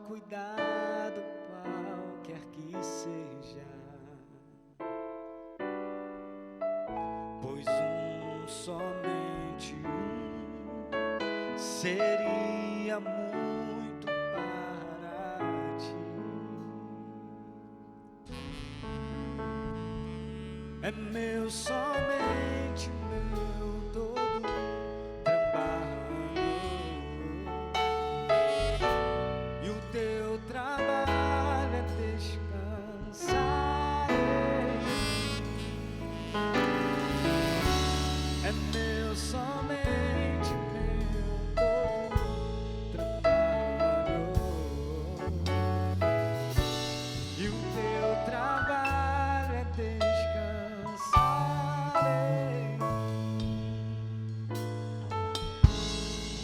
cuidado qualquer que seja, pois somente seria muito para ti. É meu, somente meu todo trabalho, e o teu trabalho é descansar em mim. É meu, somente meu todo trabalho, e o teu trabalho é descansar em mim.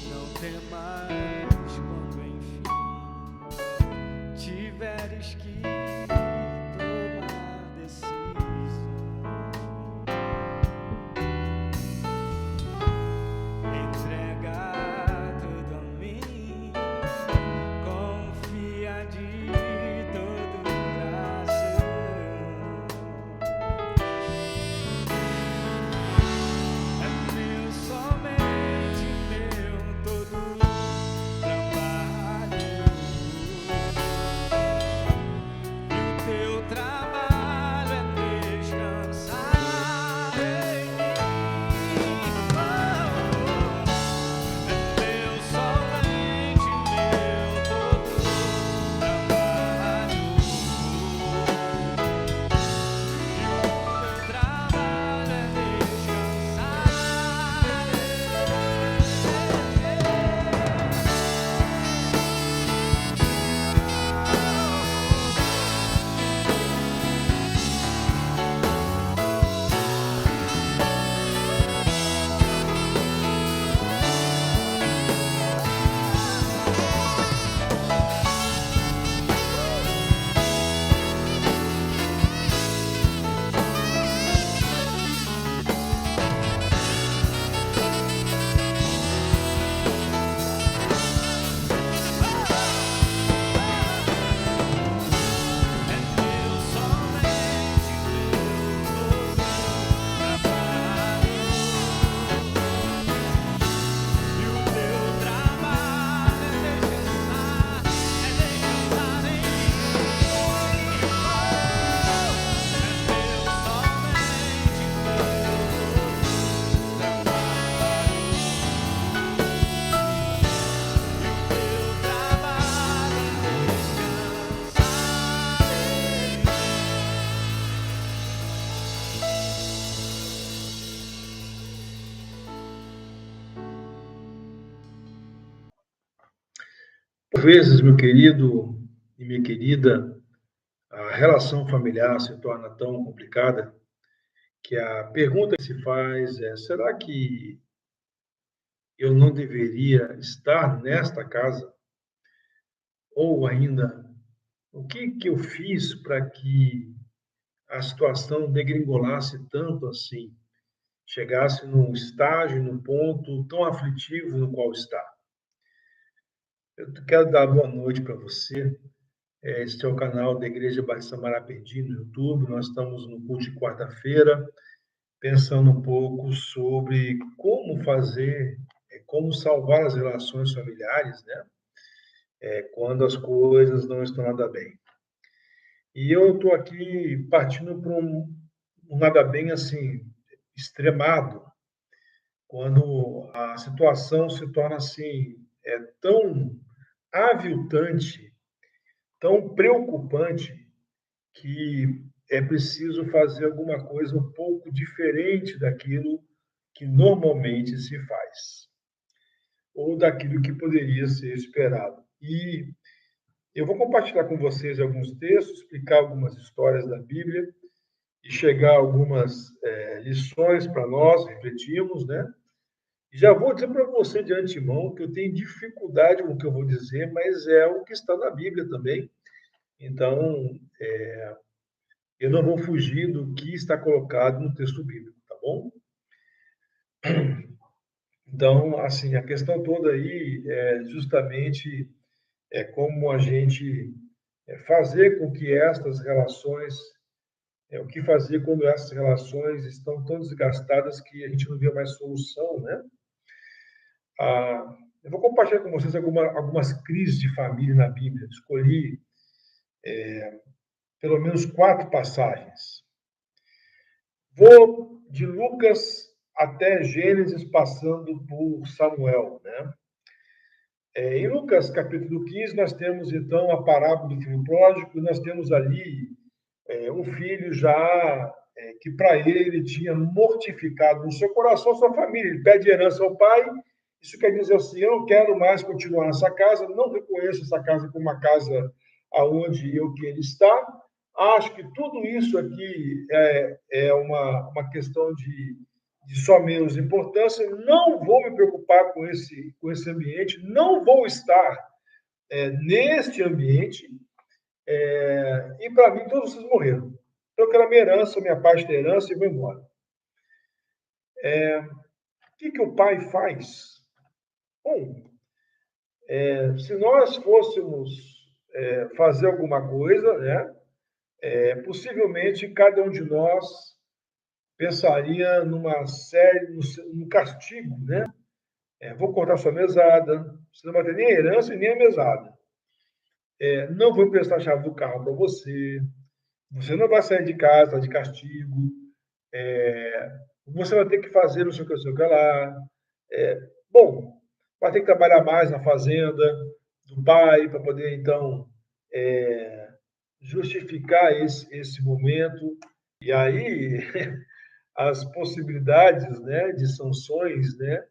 Não temas quando enfim tiveres que tomar decisão. Entrega tudo a mim, confia de todo o coração. É meu, somente meu todo trabalho, e o teu trabalho é descansar em mim. É meu, somente meu todo trabalho, e o teu trabalho é descansar em Por vezes, meu querido e minha querida, a relação familiar se torna tão complicada que a pergunta que se faz é: será que eu não deveria estar nesta casa? Ou ainda, o que eu fiz para que a situação degringolasse tanto assim, chegasse num estágio, num ponto tão aflitivo no qual está? Eu quero dar boa noite para você. Este é o canal da Igreja Batista Marapendi no YouTube. Nós estamos no culto de quarta-feira, pensando um pouco sobre como fazer, como salvar as relações familiares, né? Quando as coisas não estão nada bem. E eu estou aqui partindo para um nada bem assim, extremado, quando a situação se torna assim, tão aviltante, tão preocupante, que é preciso fazer alguma coisa um pouco diferente daquilo que normalmente se faz, ou daquilo que poderia ser esperado. E eu vou compartilhar com vocês alguns textos, explicar algumas histórias da Bíblia e chegar a algumas lições para nós refletirmos, né? E já vou dizer para você de antemão que eu tenho dificuldade com o que eu vou dizer, mas é o que está na Bíblia também. Então, eu não vou fugir do que está colocado no texto bíblico, tá bom? Então, assim, a questão toda aí é justamente é como a gente fazer com que estas relações, o que fazer quando essas relações estão tão desgastadas que a gente não vê mais solução, né? Eu vou compartilhar com vocês algumas crises de família na Bíblia. Escolhi pelo menos 4 passagens. Vou de Lucas até Gênesis, passando por Samuel, né? Em Lucas, capítulo 15, nós temos, então, a parábola do filho pródigo, e nós temos ali um filho já que, para ele tinha mortificado no seu coração a sua família. Ele pede herança ao pai. Isso quer dizer assim, eu não quero mais continuar nessa casa, não reconheço essa casa como uma casa aonde eu quero estar. Acho que tudo isso aqui é uma questão de só menos importância. Não vou me preocupar com esse ambiente, não vou estar neste ambiente, e para mim todos vocês morreram. Então, eu quero a minha herança, a minha parte da herança e vou embora. O que o pai faz? Bom, se nós fôssemos fazer alguma coisa, né, possivelmente cada um de nós pensaria numa série, no castigo, né? Vou cortar sua mesada, você não vai ter nem a herança e nem a mesada. Não vou emprestar a chave do carro para você, você não vai sair de casa de castigo, você vai ter que fazer não sei o que lá. Bom, vai ter que trabalhar mais na fazenda do pai para poder, então, justificar esse momento. E aí, as possibilidades, né, de sanções, né,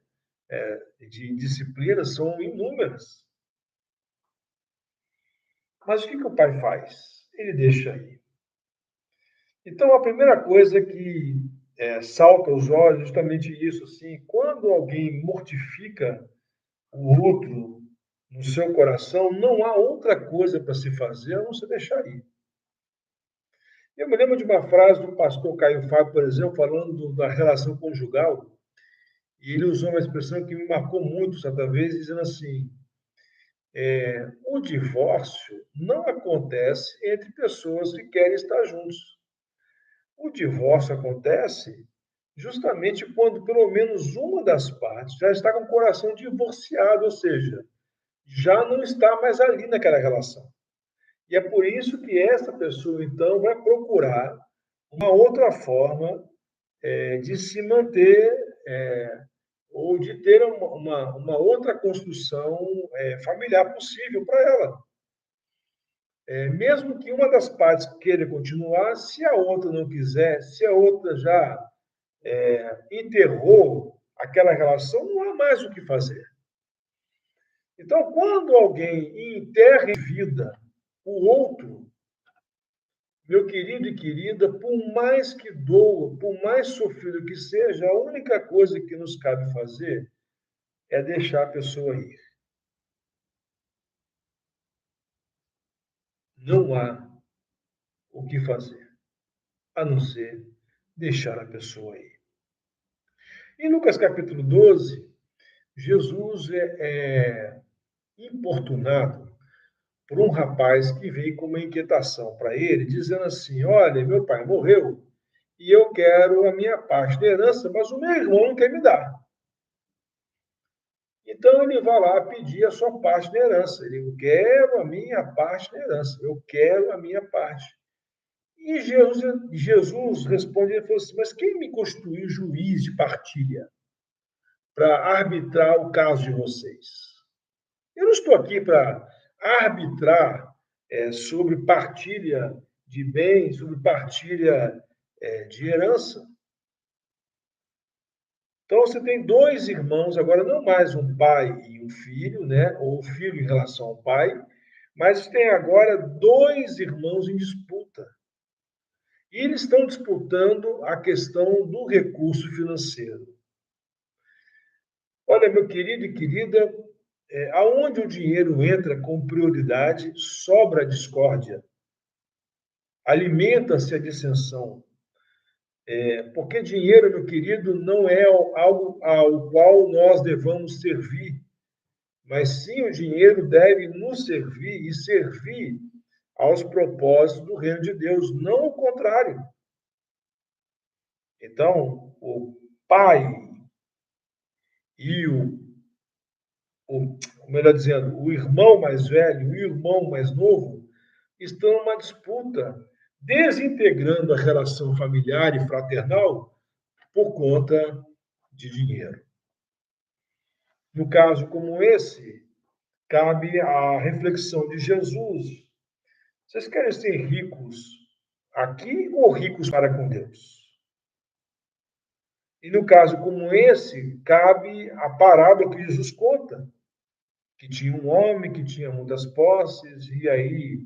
de disciplina são inúmeras. Mas o que o pai faz? Ele deixa aí. Então, a primeira coisa que salta aos olhos é justamente isso, assim, quando alguém mortifica o outro no seu coração, não há outra coisa para se fazer a não se deixar ir. Eu me lembro de uma frase do pastor Caio Fábio, por exemplo, falando da relação conjugal, e ele usou uma expressão que me marcou muito certa vez, dizendo assim: o divórcio não acontece entre pessoas que querem estar juntos. O divórcio acontece justamente quando pelo menos uma das partes já está com o coração divorciado, ou seja, já não está mais ali naquela relação. E é por isso que essa pessoa, então, vai procurar uma outra forma de se manter ou de ter uma outra construção familiar possível para ela. Mesmo que uma das partes queira continuar, se a outra não quiser, se a outra já enterrou aquela relação, não há mais o que fazer. Então, quando alguém enterra em vida o outro, meu querido e querida, por mais que doa, por mais sofrido que seja, a única coisa que nos cabe fazer é deixar a pessoa ir. Não há o que fazer, a não ser deixar a pessoa ir. Em Lucas capítulo 12, Jesus é importunado por um rapaz que veio com uma inquietação para ele, dizendo assim: olha, meu pai morreu e eu quero a minha parte da herança, mas o meu irmão não quer me dar. Então ele vai lá pedir a sua parte da herança. Eu quero a minha parte da herança, eu quero a minha parte. E Jesus responde, ele falou assim: mas quem me constituiu juiz de partilha para arbitrar o caso de vocês? Eu não estou aqui para arbitrar sobre partilha de bens, sobre partilha de herança. Então, você tem 2 irmãos, agora não mais um pai e um filho, né? Ou o filho em relação ao pai, mas tem agora 2 irmãos em disputa. E eles estão disputando a questão do recurso financeiro. Olha, meu querido e querida, aonde o dinheiro entra com prioridade, sobra a discórdia, alimenta-se a dissensão. Porque dinheiro, meu querido, não é algo ao qual nós devamos servir, mas sim o dinheiro deve nos servir e servir aos propósitos do reino de Deus, não o contrário. Então, o pai e melhor dizendo, o irmão mais velho e o irmão mais novo estão numa disputa, desintegrando a relação familiar e fraternal por conta de dinheiro. No caso como esse, cabe a reflexão de Jesus. Vocês querem ser ricos aqui ou ricos para com Deus? E no caso como esse, cabe a parábola que Jesus conta, que tinha um homem que tinha muitas posses, e aí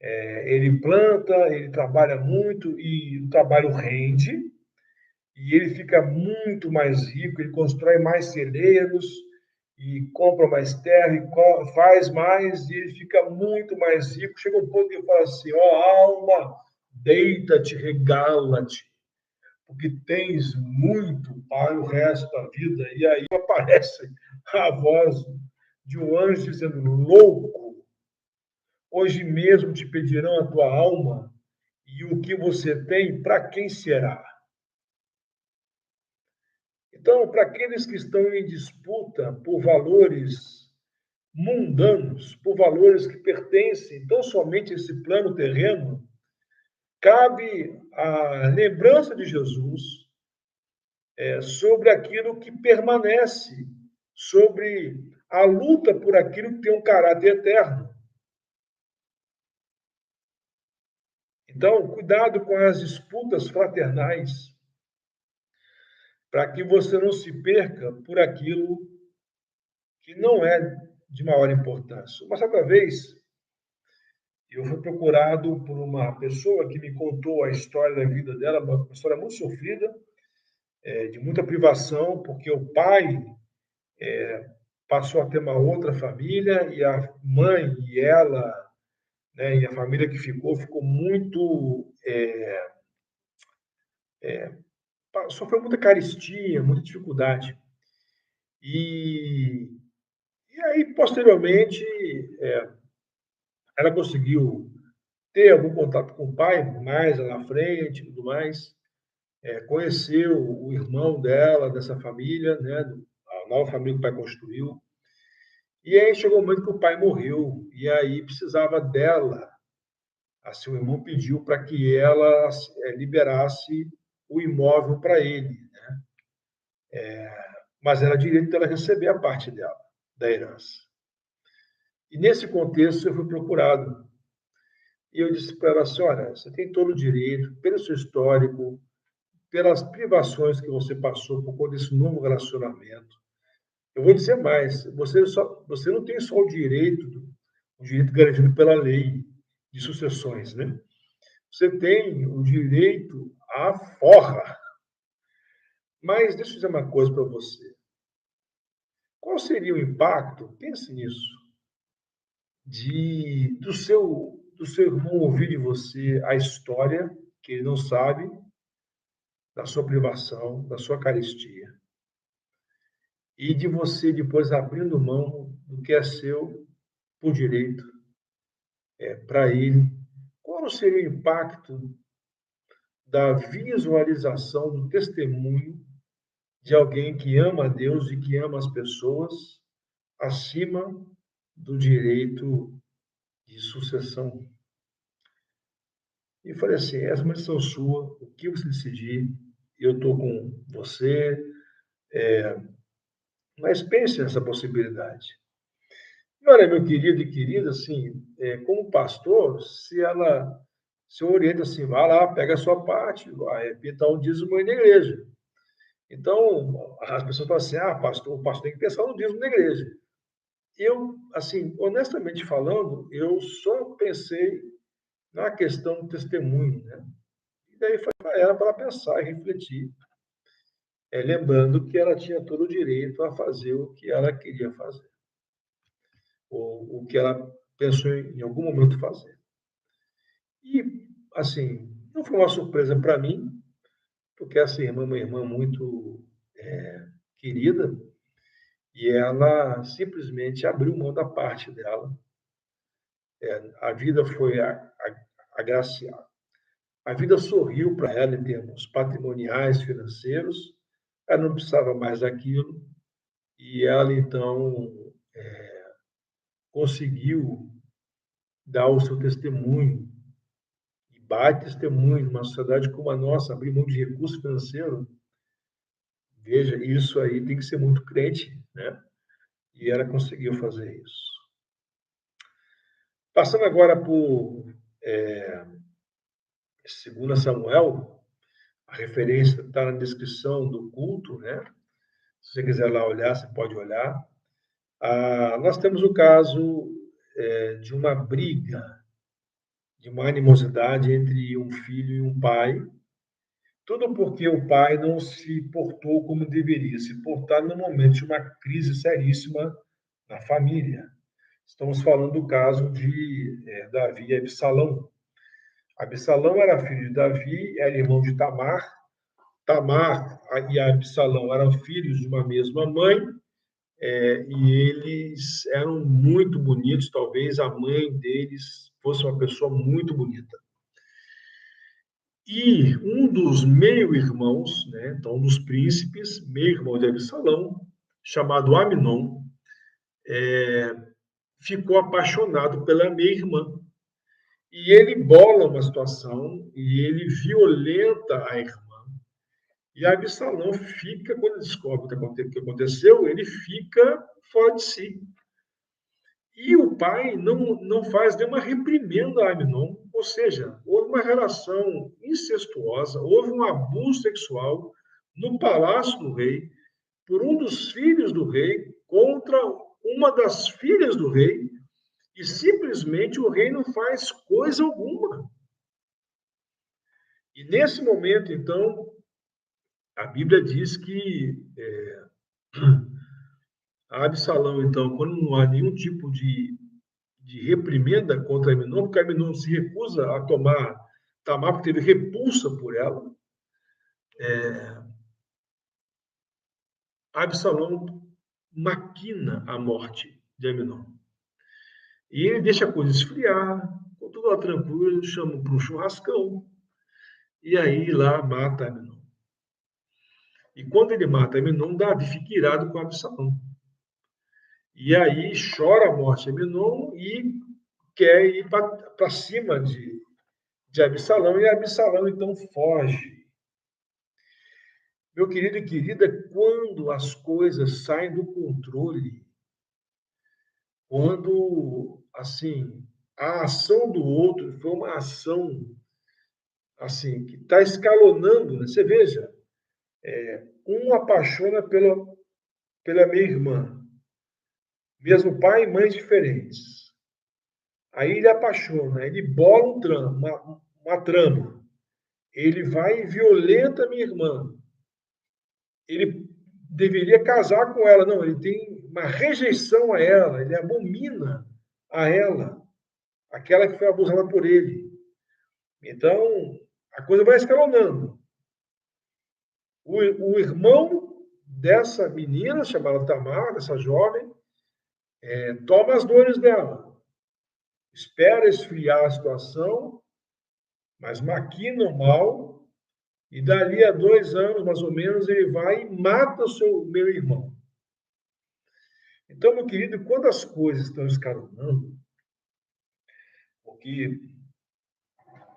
ele planta, ele trabalha muito, e o trabalho rende, e ele fica muito mais rico, ele constrói mais celeiros, e compra mais terra, e faz mais, e ele fica muito mais rico. Chega um ponto que ele fala assim, alma, deita-te, regala-te, porque tens muito para o resto da vida. E aí aparece a voz de um anjo dizendo, louco, hoje mesmo te pedirão a tua alma, e o que você tem, para quem será? Então, para aqueles que estão em disputa por valores mundanos, por valores que pertencem tão somente a esse plano terreno, cabe a lembrança de Jesus sobre aquilo que permanece, sobre a luta por aquilo que tem um caráter eterno. Então, cuidado com as disputas fraternais, para que você não se perca por aquilo que não é de maior importância. Uma certa vez, eu fui procurado por uma pessoa que me contou a história da vida dela, uma história muito sofrida, de muita privação, porque o pai passou a ter uma outra família e a mãe e ela, né, e a família que ficou muito sofreu muita carestia, muita dificuldade. E, e aí, posteriormente, ela conseguiu ter algum contato com o pai, mais lá na frente, tudo mais, conheceu o irmão dela, dessa família, né, a nova família que o pai construiu. E aí chegou o momento que o pai morreu, e aí precisava dela. Assim, o irmão pediu para que ela liberasse o imóvel para ele, né? Mas era direito dela receber a parte dela, da herança. E nesse contexto eu fui procurado. E eu disse para ela, senhora, você tem todo o direito, pelo seu histórico, pelas privações que você passou por conta desse novo relacionamento. Eu vou dizer mais, você não tem só o direito garantido pela lei de sucessões, né? Você tem o direito à forra. Mas deixa eu dizer uma coisa para você. Qual seria o impacto, pense nisso, do seu irmão ouvir de você a história que ele não sabe, da sua privação, da sua carestia, e de você depois abrindo mão do que é seu por direito para ele? Qual seria o impacto da visualização do testemunho de alguém que ama a Deus e que ama as pessoas acima do direito de sucessão? E falei assim, essa é uma decisão sua, o que você decidir, eu estou com você, mas pense nessa possibilidade. E olha, meu querido e querida, assim, como pastor, se eu oriento assim, vai lá, pega a sua parte, vai pintar um dízimo aí na igreja. Então, as pessoas falam assim, pastor, o pastor tem que pensar no dízimo na igreja. Eu, assim, honestamente falando, eu só pensei na questão do testemunho, né? E daí foi para ela pensar e refletir, lembrando que ela tinha todo o direito a fazer o que ela queria fazer, ou o que ela pensou em algum momento fazer. E, assim, não foi uma surpresa para mim, porque essa irmã é uma irmã muito querida, e ela simplesmente abriu mão da parte dela. A vida foi agraciada. A vida sorriu para ela em termos patrimoniais, financeiros. Ela não precisava mais daquilo e ela, então, conseguiu dar o seu testemunho e baita testemunho numa sociedade como a nossa, abrir mão de recurso financeiro. Veja, isso aí tem que ser muito crente, né? E ela conseguiu fazer isso. Passando agora por 2 Samuel, a referência está na descrição do culto, né? Se você quiser lá olhar, você pode olhar. Nós temos o caso de uma briga, de uma animosidade entre um filho e um pai, tudo porque o pai não se portou como deveria se portar no momento de uma crise seríssima na família. Estamos falando do caso de Davi e Absalão. Absalão era filho de Davi, era irmão de Tamar. Tamar e Absalão eram filhos de uma mesma mãe, e eles eram muito bonitos. Talvez a mãe deles fosse uma pessoa muito bonita. E um dos meio-irmãos, né, então um dos príncipes, meio-irmão de Absalão, chamado Amnon, ficou apaixonado pela meia-irmã. E ele bola uma situação e ele violenta a irmã. E Absalão fica, quando descobre o que aconteceu, ele fica fora de si. E o pai não faz nenhuma reprimenda a Amnon, ou seja, houve uma relação incestuosa, houve um abuso sexual no palácio do rei, por um dos filhos do rei contra uma das filhas do rei, e simplesmente o rei não faz coisa alguma. E nesse momento, então, a Bíblia diz que Absalão, então, quando não há nenhum tipo de reprimenda contra Amnon, porque Amnon se recusa a tomar Tamar, porque teve repulsa por ela, Absalão maquina a morte de Amnon. E ele deixa a coisa esfriar, com tudo lá tranquilo, ele chama para um churrascão, e aí lá mata Amnon. E quando ele mata Amnon, Davi fica irado com Absalão. E aí chora a morte de Amnon e quer ir para cima de Absalão, e Absalão então foge. Meu querido e querida, quando as coisas saem do controle, quando, assim, a ação do outro foi uma ação, assim, que está escalonando, né? Você veja, um apaixona pela minha irmã, mesmo pai e mãe diferentes. Aí ele apaixona, ele bola uma trama. Ele vai e violenta a minha irmã. Ele deveria casar com ela. Não, ele tem uma rejeição a ela, ele abomina a ela, aquela que foi abusada por ele. Então, a coisa vai escalonando. O irmão dessa menina, chamada Tamar, dessa jovem, toma as dores dela, espera esfriar a situação, mas maquina o mal, e dali a 2 anos, mais ou menos, ele vai e mata o meu irmão. Então, meu querido, quando as coisas estão escalonando, porque,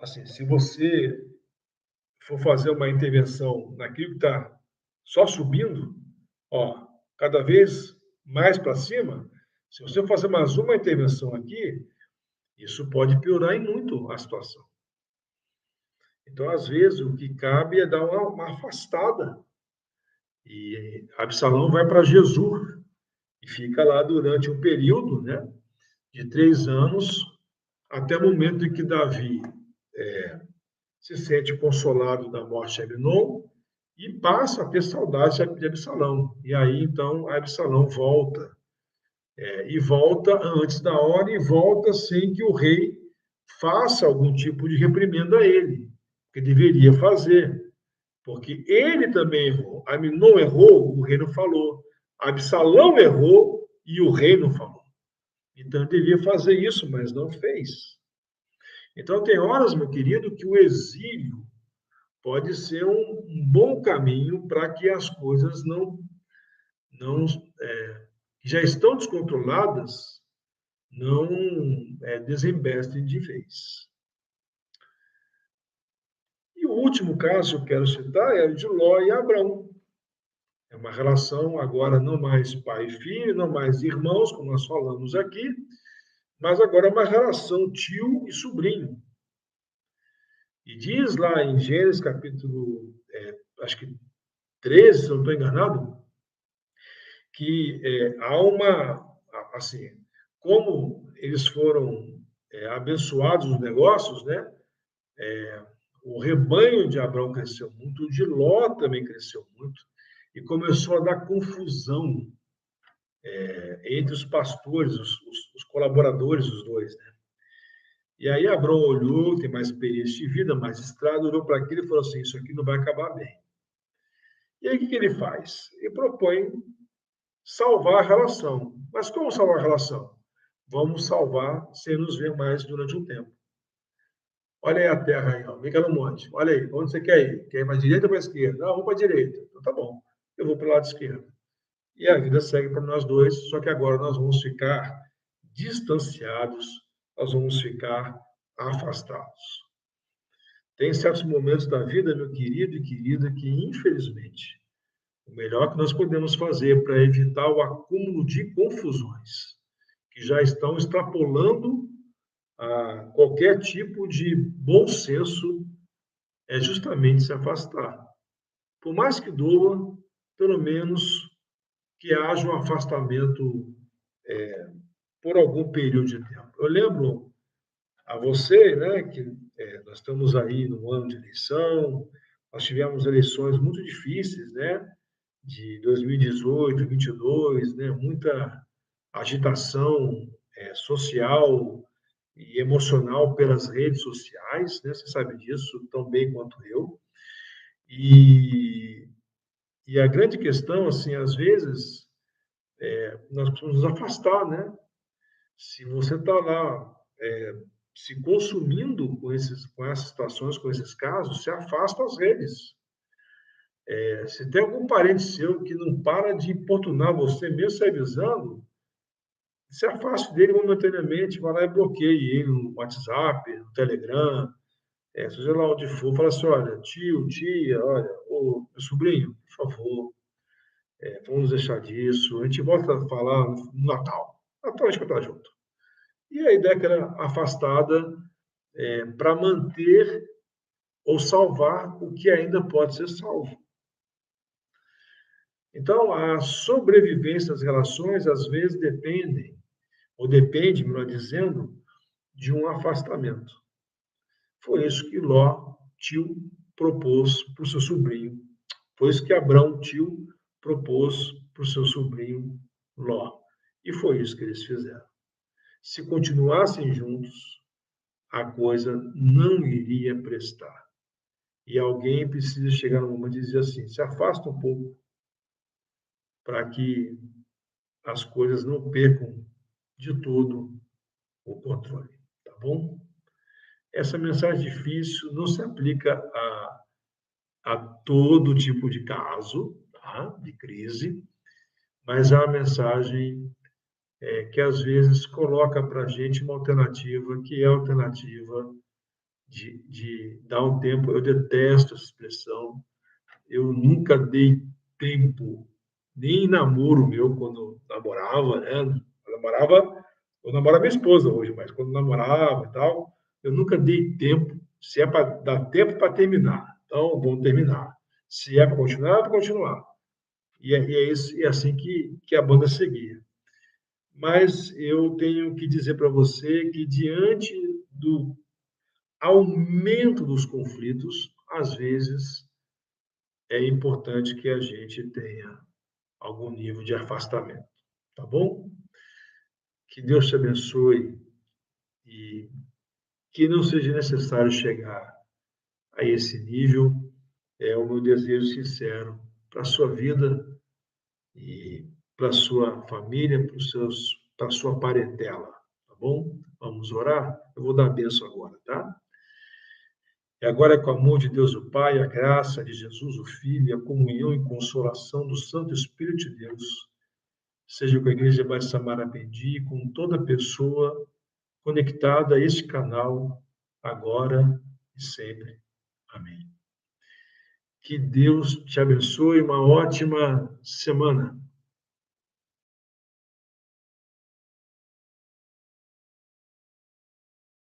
assim, se você for fazer uma intervenção naquilo que está só subindo, ó, cada vez mais para cima, se você fazer mais uma intervenção aqui, isso pode piorar em muito a situação. Então, às vezes, o que cabe é dar uma afastada. E Absalão vai para Jesus e fica lá durante um período, né, de 3 anos, até o momento em que Davi se sente consolado da morte de Amnon e passa a ter saudade de Absalão. E aí, então, Absalão volta. E volta antes da hora e volta sem que o rei faça algum tipo de reprimenda a ele, que deveria fazer. Porque ele também errou. Amnon errou, o rei não falou. Absalão errou e o rei não falou. Então, ele devia fazer isso, mas não fez. Então, tem horas, meu querido, que o exílio pode ser um bom caminho para que as coisas não que já estão descontroladas, não desembestem de vez. E o último caso que eu quero citar é o de Ló e Abrão. É uma relação agora não mais pai e filho, não mais irmãos, como nós falamos aqui, mas agora uma relação tio e sobrinho. E diz lá em Gênesis capítulo, acho que 13, se eu não estou enganado, que há uma, assim, como eles foram abençoados nos negócios, né? O rebanho de Abraão cresceu muito, o de Ló também cresceu muito, e começou a dar confusão entre os pastores, os colaboradores dos dois, né? E aí Abraão olhou, tem mais experiência de vida, mais estrada, olhou para aquilo e falou assim, isso aqui não vai acabar bem. E aí o que ele faz? Ele propõe salvar a relação. Mas como salvar a relação? Vamos salvar sem nos ver mais durante um tempo. Olha aí a terra aí, ó. Fica no monte. Olha aí, onde você quer ir? Quer ir para a direita ou para a esquerda? Não, vou para a direita. Então tá bom, eu vou para o lado esquerdo. E a vida segue para nós dois, só que agora nós vamos ficar distanciados, nós vamos ficar afastados. Tem certos momentos da vida, meu querido e querida, que infelizmente o melhor que nós podemos fazer para evitar o acúmulo de confusões que já estão extrapolando a qualquer tipo de bom senso é justamente se afastar. Por mais que doa, pelo menos que haja um afastamento por algum período de tempo. Eu lembro a você, né, que nós estamos aí no ano de eleição, nós tivemos eleições muito difíceis, né, de 2018, 22, né, muita agitação social e emocional pelas redes sociais, né, você sabe disso tão bem quanto eu. E, e a grande questão, assim, às vezes, nós precisamos nos afastar, né? Se você está lá se consumindo com essas situações, com esses casos, se afasta as redes. Se tem algum parente seu que não para de importunar você, mesmo se avisando, se afaste dele momentaneamente, vai lá e bloqueie ele no WhatsApp, no Telegram, seja lá onde for, fala assim, olha, tio, tia, olha, ô, meu sobrinho, por favor, vamos deixar disso, a gente volta a falar no Natal. Natal a gente vai estar junto. E a ideia é que era afastada para manter ou salvar o que ainda pode ser salvo. Então, a sobrevivência das relações, às vezes, depende, melhor dizendo, de um afastamento. Foi isso que Ló, tio, propôs para o seu sobrinho. Foi isso que Abrão, tio, propôs para o seu sobrinho Ló. E foi isso que eles fizeram. Se continuassem juntos, a coisa não iria prestar. E alguém precisa chegar no momento e dizer assim: se afasta um pouco, para que as coisas não percam de todo o controle. Tá bom? Essa mensagem difícil não se aplica a todo tipo de caso, tá? De crise, mas é uma mensagem que às vezes coloca para a gente uma alternativa que é a alternativa de dar um tempo. Eu detesto essa expressão. Eu nunca dei tempo, nem em namoro meu, quando namorava, né? Eu namoro a minha esposa hoje, mas quando namorava e tal, eu nunca dei tempo. Se é para dar tempo para terminar, então vamos terminar. Se é para continuar, é para continuar. E é assim que a banda seguia. Mas eu tenho que dizer para você que, diante do aumento dos conflitos, às vezes é importante que a gente tenha algum nível de afastamento, tá bom? Que Deus te abençoe e que não seja necessário chegar a esse nível. É o meu desejo sincero para a sua vida e para a sua família, para a sua parentela, tá bom? Vamos orar? Eu vou dar a bênção agora, tá? E agora é com o amor de Deus o Pai, a graça de Jesus o Filho, e a comunhão e consolação do Santo Espírito de Deus, seja com a Igreja Batista Marapendi, com toda pessoa conectada a este canal, agora e sempre. Amém. Que Deus te abençoe, uma ótima semana.